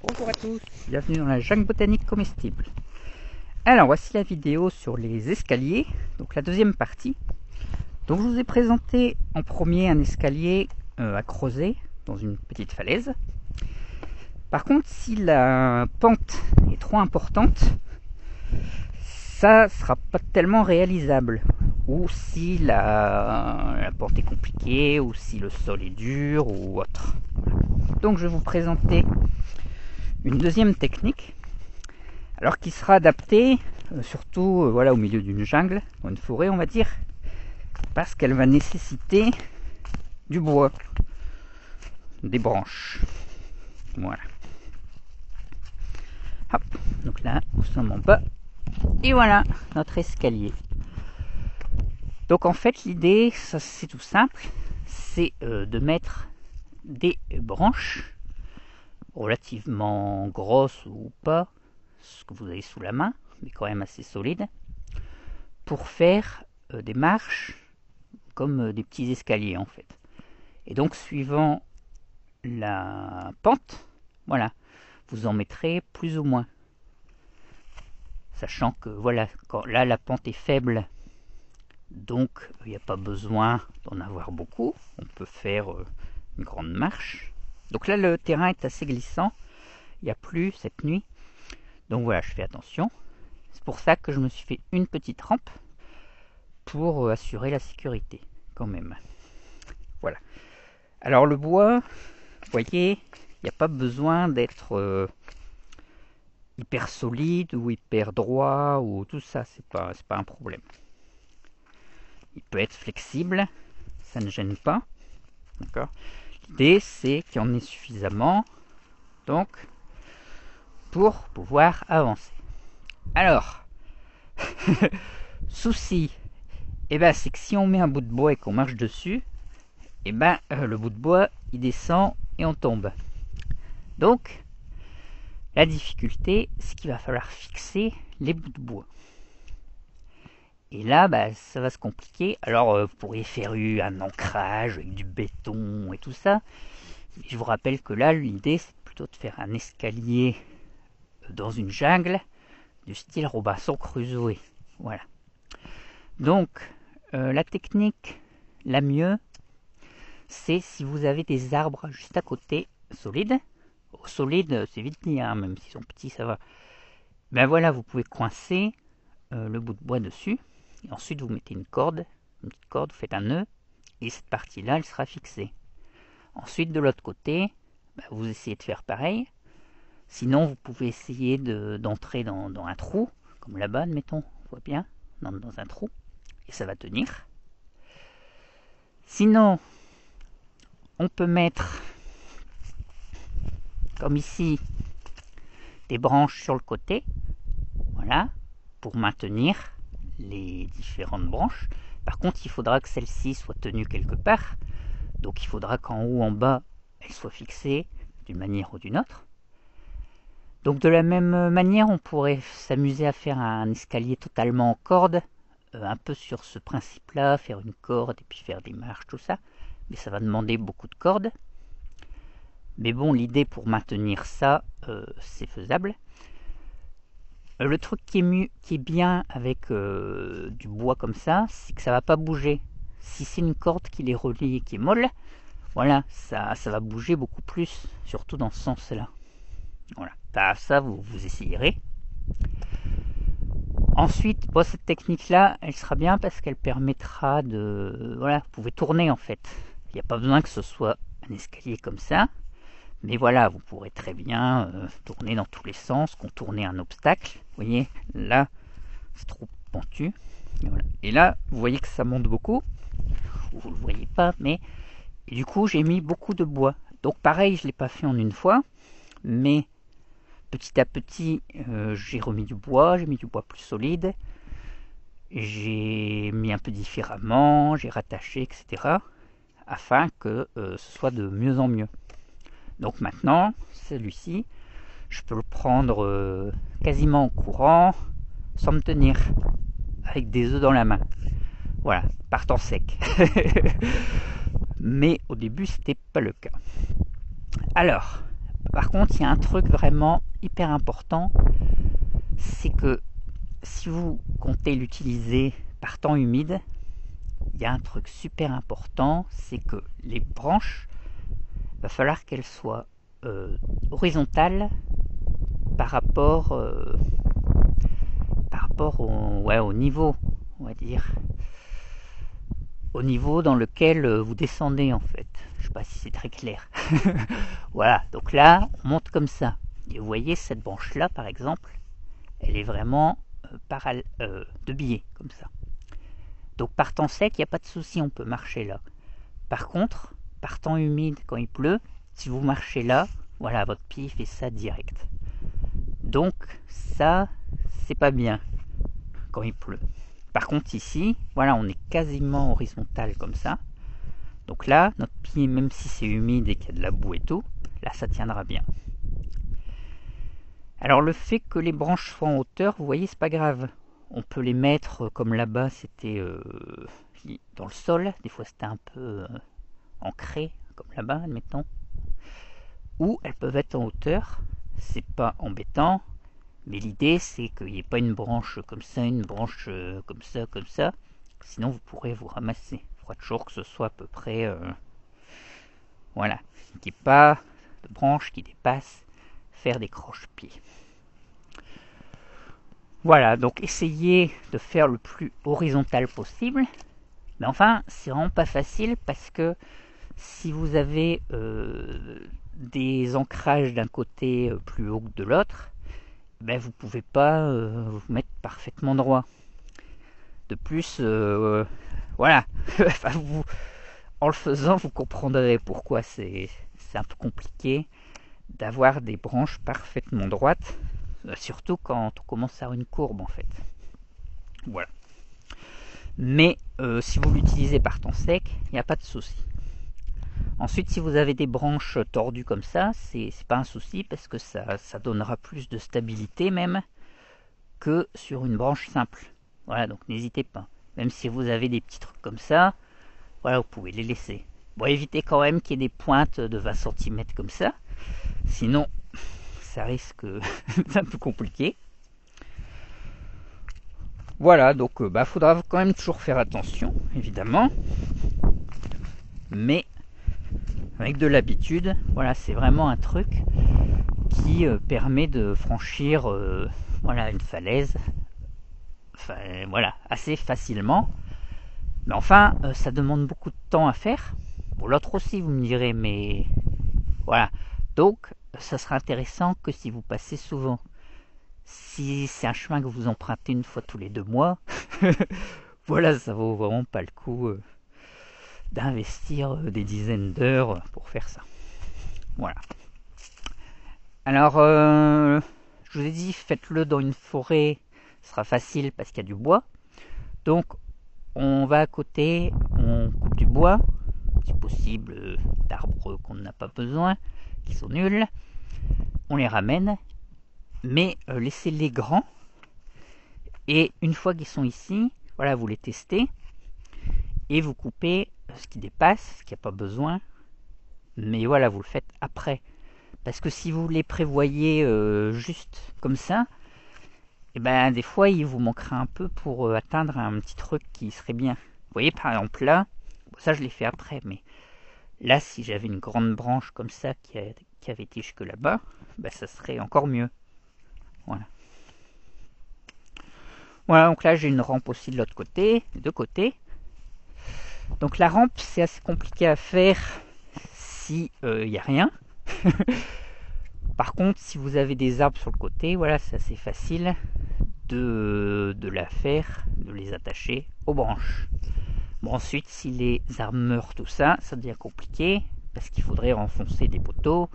Bonjour à tous, bienvenue dans la jungle botanique comestible. Alors voici la vidéo sur les escaliers, donc la deuxième partie. Donc je vous ai présenté en premier un escalier à creuser dans une petite falaise. Par contre, si la pente est trop importante, ça sera pas tellement réalisable. Ou si la pente est compliquée, ou si le sol est dur, ou autre. Donc je vais vous présenter une deuxième technique, alors qui sera adaptée surtout voilà, au milieu d'une jungle, dans une forêt on va dire, parce qu'elle va nécessiter du bois, des branches. Voilà. Hop, donc là nous sommes en bas, et voilà notre escalier. Donc en fait l'idée, ça c'est tout simple, c'est de mettre des branches relativement grosses ou pas, ce que vous avez sous la main, mais quand même assez solides, pour faire des marches comme des petits escaliers en fait. Et donc suivant la pente, voilà, vous en mettrez plus ou moins. Sachant que voilà, là la pente est faible, donc il n'y a pas besoin d'en avoir beaucoup, on peut faire une grande marche. Donc là le terrain est assez glissant, il n'y a plus cette nuit, donc voilà, je fais attention. C'est pour ça que je me suis fait une petite rampe pour assurer la sécurité quand même. Voilà. Alors le bois, vous voyez, il n'y a pas besoin d'être hyper solide ou hyper droit ou tout ça, c'est pas un problème. Il peut être flexible, ça ne gêne pas. D'accord. L'idée c'est qu'il y en ait suffisamment, donc, pour pouvoir avancer. Alors, souci, c'est que si on met un bout de bois et qu'on marche dessus, le bout de bois il descend et on tombe. Donc, la difficulté, c'est qu'il va falloir fixer les bouts de bois. Et là, ça va se compliquer. Alors, vous pourriez faire un ancrage avec du béton et tout ça. Mais je vous rappelle que là, l'idée, c'est plutôt de faire un escalier dans une jungle du style Robinson Crusoe. Voilà. Donc, la technique la mieux, c'est si vous avez des arbres juste à côté, solides. Solides, c'est vite dit, hein, même s'ils sont petits, ça va. Voilà, vous pouvez coincer le bout de bois dessus. Et ensuite, vous mettez une petite corde, vous faites un nœud, et cette partie-là, elle sera fixée. Ensuite, de l'autre côté, vous essayez de faire pareil. Sinon, vous pouvez essayer d'entrer dans un trou, comme là-bas, admettons, on voit bien, dans un trou, et ça va tenir. Sinon, on peut mettre, comme ici, des branches sur le côté, voilà, pour maintenir les différentes branches. Par contre, il faudra que celle-ci soit tenue quelque part, donc il faudra qu'en haut, en bas, elle soit fixée d'une manière ou d'une autre. Donc de la même manière, on pourrait s'amuser à faire un escalier totalement en corde, un peu sur ce principe-là, faire une corde et puis faire des marches, tout ça. Mais ça va demander beaucoup de cordes. Mais bon, l'idée pour maintenir ça, c'est faisable. Le truc qui est bien avec du bois comme ça, c'est que ça va pas bouger. Si c'est une corde qui les relie et qui est molle, voilà, ça va bouger beaucoup plus, surtout dans ce sens-là. Voilà, ça vous essayerez. Ensuite, cette technique-là, elle sera bien parce qu'elle permettra de... Voilà, vous pouvez tourner en fait. Il n'y a pas besoin que ce soit un escalier comme ça. Mais voilà, vous pourrez très bien tourner dans tous les sens, contourner un obstacle. Vous voyez, là, c'est trop pentu. Et, voilà. Et là, vous voyez que ça monte beaucoup. Vous ne le voyez pas, mais... Et du coup, j'ai mis beaucoup de bois. Donc pareil, je ne l'ai pas fait en une fois. Mais petit à petit, j'ai remis du bois. J'ai mis du bois plus solide. J'ai mis un peu différemment. J'ai rattaché, etc. Afin que ce soit de mieux en mieux. Donc maintenant, celui-ci, je peux le prendre quasiment en courant, sans me tenir, avec des œufs dans la main. Voilà, partant sec. Mais au début, c'était pas le cas. Alors, Par contre, il y a un truc vraiment hyper important, c'est que si vous comptez l'utiliser par temps humide, il y a un truc super important, c'est que les branches, il va falloir qu'elles soient horizontales par rapport au niveau, on va dire, au niveau dans lequel vous descendez en fait. Je sais pas si c'est très clair. Voilà, donc là, on monte comme ça. Et vous voyez cette branche là, par exemple, elle est vraiment de biais, comme ça. Donc par temps sec, il n'y a pas de souci, on peut marcher là. Par contre, par temps humide, quand il pleut, si vous marchez là, voilà, votre pied fait ça direct. Donc ça, c'est pas bien quand il pleut. Par contre ici, voilà, on est quasiment horizontal comme ça. Donc là, notre pied, même si c'est humide et qu'il y a de la boue et tout, là ça tiendra bien. Alors le fait que les branches soient en hauteur, vous voyez, c'est pas grave. On peut les mettre comme là-bas, c'était dans le sol. Des fois c'était un peu ancré, comme là-bas, admettons. Ou elles peuvent être en hauteur. C'est pas embêtant. Mais l'idée, c'est qu'il n'y ait pas une branche comme ça, une branche comme ça. Sinon, vous pourrez vous ramasser. Il faudra toujours que ce soit à peu près... voilà. Qu'il n'y ait pas de branche qui dépasse. Faire des croche-pieds. Voilà, donc essayez de faire le plus horizontal possible. Mais enfin, c'est vraiment pas facile parce que si vous avez des ancrages d'un côté plus haut que de l'autre, ben vous pouvez pas vous mettre parfaitement droit. De plus, voilà, enfin, en le faisant, vous comprendrez pourquoi c'est un peu compliqué d'avoir des branches parfaitement droites, surtout quand on commence à avoir une courbe en fait. Voilà. Mais si vous l'utilisez par temps sec, il n'y a pas de souci. Ensuite, si vous avez des branches tordues comme ça, c'est pas un souci parce que ça donnera plus de stabilité même que sur une branche simple. Voilà, donc n'hésitez pas. Même si vous avez des petits trucs comme ça, voilà, vous pouvez les laisser. Bon, évitez quand même qu'il y ait des pointes de 20 cm comme ça. Sinon, ça risque d'être un peu compliqué. Voilà, donc faudra quand même toujours faire attention, évidemment. Mais avec de l'habitude, voilà, c'est vraiment un truc qui permet de franchir une falaise, enfin, voilà, assez facilement. Mais enfin, ça demande beaucoup de temps à faire. Bon, l'autre aussi, vous me direz, mais voilà. Donc, ça sera intéressant que si vous passez souvent. Si c'est un chemin que vous empruntez une fois tous les 2 mois, voilà, ça vaut vraiment pas le coup d'investir des dizaines d'heures pour faire ça. Voilà. Alors, je vous ai dit, faites-le dans une forêt, ce sera facile parce qu'il y a du bois. Donc, on va à côté, on coupe du bois, si possible d'arbres qu'on n'a pas besoin, qui sont nuls. On les ramène, mais laissez-les grands. Et une fois qu'ils sont ici, voilà, vous les testez et vous coupez ce qui dépasse, ce qui n'a pas besoin. Mais voilà, vous le faites après. Parce que si vous les prévoyez juste comme ça, et ben des fois il vous manquera un peu pour atteindre un petit truc qui serait bien. Vous voyez par exemple là, ça je l'ai fait après, mais là si j'avais une grande branche comme ça qui avait été jusque là-bas, ben, ça serait encore mieux. Voilà. Voilà, donc là j'ai une rampe aussi de l'autre côté, des deux côtés. Donc la rampe c'est assez compliqué à faire si y a rien. Par contre, si vous avez des arbres sur le côté, voilà, c'est assez facile de la faire, de les attacher aux branches. Bon, ensuite, si les arbres meurent, tout ça, ça devient compliqué parce qu'il faudrait renfoncer des poteaux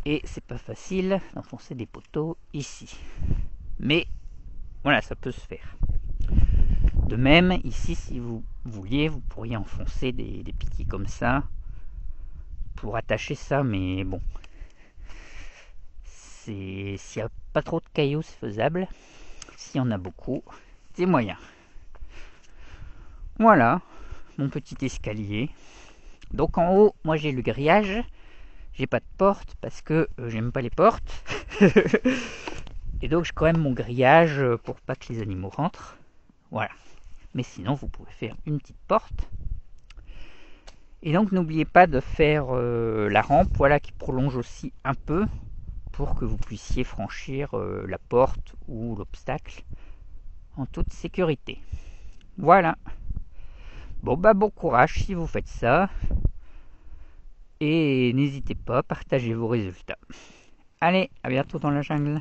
et c'est pas facile d'enfoncer des poteaux ici. Mais voilà, ça peut se faire. De même, ici, si vous vouliez, vous pourriez enfoncer des piquets comme ça pour attacher ça, mais bon. S'il n'y a pas trop de cailloux, c'est faisable. S'il y en a beaucoup, c'est moyen. Voilà, mon petit escalier. Donc en haut, moi j'ai le grillage. J'ai pas de porte parce que j'aime pas les portes. Et donc j'ai quand même mon grillage pour pas que les animaux rentrent. Voilà. Mais sinon vous pouvez faire une petite porte. Et donc n'oubliez pas de faire la rampe, voilà, qui prolonge aussi un peu pour que vous puissiez franchir la porte ou l'obstacle en toute sécurité. Voilà. Bon bah bon courage si vous faites ça. Et n'hésitez pas, partagez vos résultats. Allez, à bientôt dans la jungle.